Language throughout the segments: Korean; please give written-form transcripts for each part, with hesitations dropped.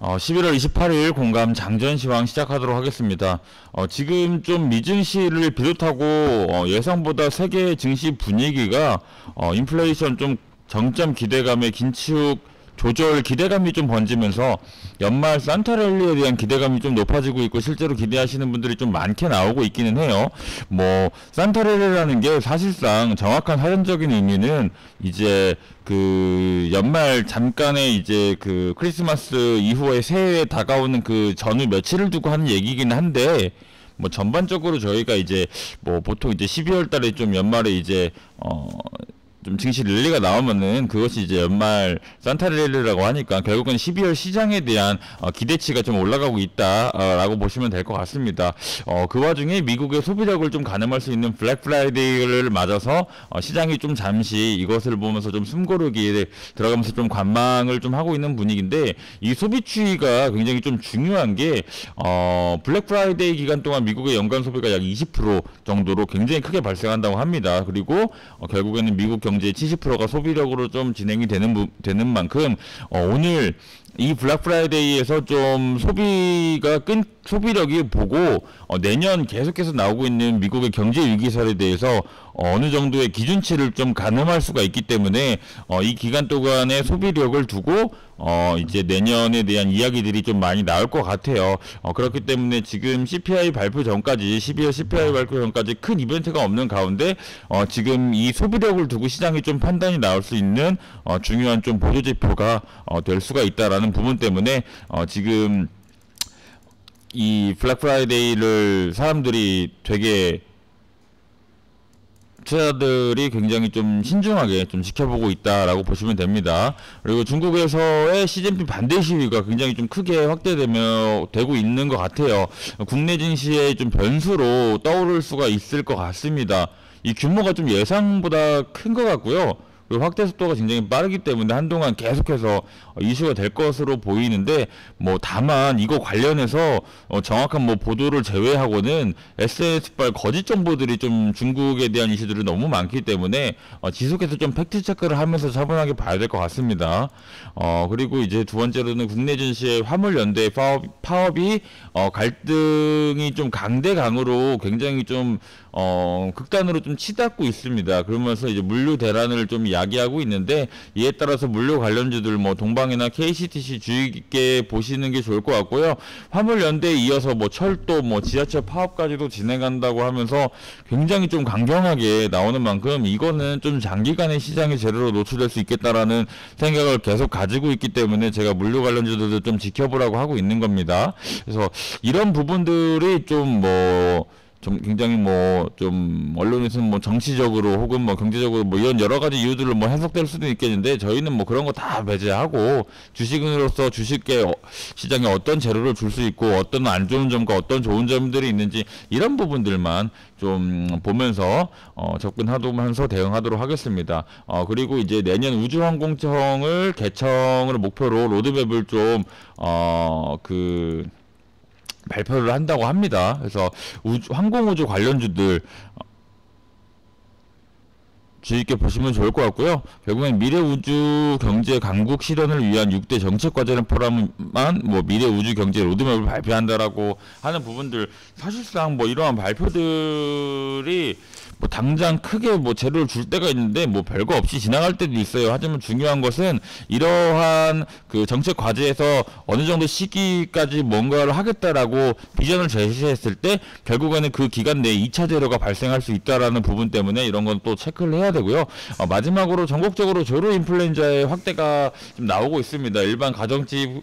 11월 28일 공감 장전시황 시작하도록 하겠습니다. 지금 좀 미증시를 비롯하고 예상보다 세계 증시 분위기가 인플레이션 좀 정점 기대감의 긴축 조절 기대감이 좀 번지면서 연말 산타랠리에 대한 기대감이 좀 높아지고 있고, 실제로 기대하시는 분들이 좀 많게 나오고 있기는 해요. 뭐 산타랠리라는 게 사실상 정확한 사전적인 의미는 이제 그 연말 잠깐의 이제 그 크리스마스 이후에 새해에 다가오는 그 전후 며칠을 두고 하는 얘기긴 한데, 뭐 전반적으로 저희가 이제 뭐 보통 이제 12월 달에 좀 연말에 이제 좀 증시 랠리가 나오면은 그것이 이제 연말 산타 랠리라고 하니까 결국은 12월 시장에 대한 기대치가 좀 올라가고 있다라고 보시면 될 것 같습니다. 그 와중에 미국의 소비력을 좀 가늠할 수 있는 블랙 프라이데이를 맞아서 시장이 좀 잠시 이것을 보면서 좀 숨고르기에 들어가면서 좀 관망을 좀 하고 있는 분위기인데, 이 소비 추이가 굉장히 좀 중요한 게 블랙 프라이데이 기간 동안 미국의 연간 소비가 약 20% 정도로 굉장히 크게 발생한다고 합니다. 그리고 결국에는 미국 경제의 70%가 소비력으로 좀 진행이 되는 만큼 오늘 이 블랙 프라이데이에서 좀 소비력이 보고 내년 계속해서 나오고 있는 미국의 경제 위기설에 대해서 어느 정도의 기준치를 좀 가늠할 수가 있기 때문에 이 기간 동안의 소비력을 두고 이제 내년에 대한 이야기들이 좀 많이 나올 것 같아요. 그렇기 때문에 지금 CPI 발표 전까지 12월 CPI 발표 전까지 큰 이벤트가 없는 가운데 지금 이 소비력을 두고 시장이 좀 판단이 나올 수 있는 중요한 좀 보조 지표가 될 수가 있다라는 부분 때문에 지금 이 블랙 프라이데이를 사람들이 되게 투자자들이 굉장히 좀 신중하게 좀 지켜보고 있다라고 보시면 됩니다. 그리고 중국에서의 시진핑 반대 시위가 굉장히 좀 크게 되고 있는 것 같아요. 국내 증시의 좀 변수로 떠오를 수가 있을 것 같습니다. 이 규모가 좀 예상보다 큰 것 같고요. 그리고 확대 속도가 굉장히 빠르기 때문에 한동안 계속해서 이슈가 될 것으로 보이는데, 뭐 다만 이거 관련해서 정확한 뭐 보도를 제외하고는 SNS발 거짓 정보들이 좀 중국에 대한 이슈들이 너무 많기 때문에 지속해서 좀 팩트 체크를 하면서 차분하게 봐야 될 것 같습니다. 그리고 이제 두 번째로는 국내 증시의 화물 연대 파업이 갈등이 좀 강대강으로 굉장히 좀 극단으로 좀 치닫고 있습니다. 그러면서 이제 물류 대란을 좀 야기하고 있는데, 이에 따라서 물류 관련주들 뭐 동방이나 KCTC 주의 깊게 보시는 게 좋을 것 같고요. 화물 연대에 이어서 뭐 철도, 뭐 지하철 파업까지도 진행한다고 하면서 굉장히 좀 강경하게 나오는 만큼 이거는 좀 장기간의 시장의 재료로 노출될 수 있겠다라는 생각을 계속 가지고 있기 때문에 제가 물류 관련주들도 좀 지켜보라고 하고 있는 겁니다. 그래서 이런 부분들이 좀 굉장히 좀 언론에서는 뭐 정치적으로 혹은 뭐 경제적으로 뭐 이런 여러 가지 이유들로 뭐 해석될 수도 있겠는데, 저희는 뭐 그런 거 다 배제하고 주식으로서 주식계 시장에 어떤 재료를 줄 수 있고 어떤 안 좋은 점과 어떤 좋은 점들이 있는지 이런 부분들만 좀 보면서 접근하면서 대응하도록 하겠습니다. 그리고 이제 내년 우주항공청을 개청을 목표로 로드맵을 좀 발표를 한다고 합니다. 그래서 항공우주 관련주들 주의 깊게 보시면 좋을 것 같고요. 결국엔 미래 우주 경제 강국 실현을 위한 6대 정책 과제를 포함한 뭐 미래 우주 경제 로드맵을 발표한다라고 하는 부분들, 사실상 뭐 이러한 발표들이 뭐 당장 크게 뭐 재료를 줄 때가 있는데 뭐 별거 없이 지나갈 때도 있어요. 하지만 중요한 것은 이러한 그 정책 과제에서 어느 정도 시기까지 뭔가를 하겠다라고 비전을 제시했을 때 결국에는 그 기간 내에 2차 재료가 발생할 수 있다라는 부분 때문에 이런 건 또 체크를 해야 되고요. 마지막으로 전국적으로 조류 인플루엔자의 확대가 좀 나오고 있습니다. 일반 가정집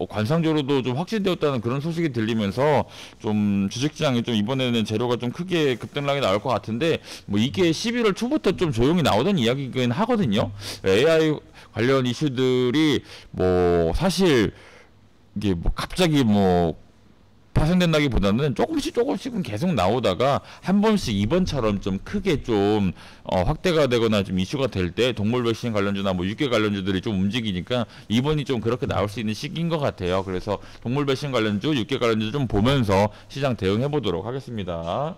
관상조류도 좀 확진되었다는 그런 소식이 들리면서 좀 주식시장이 좀 이번에는 재료가 좀 크게 급등락이 나올 것 같은데, 뭐 이게 11월 초부터 좀 조용히 나오던 이야기긴 하거든요. AI 관련 이슈들이 뭐 사실 이게 뭐 갑자기 뭐 파생된다기보다는 조금씩은 계속 나오다가 한 번씩 이번처럼 좀 크게 좀 확대가 되거나 좀 이슈가 될 때 동물 백신 관련주나 뭐 육계 관련주들이 좀 움직이니까 이번이 좀 그렇게 나올 수 있는 시기인 것 같아요. 그래서 동물 백신 관련주, 육계 관련주 좀 보면서 시장 대응해 보도록 하겠습니다.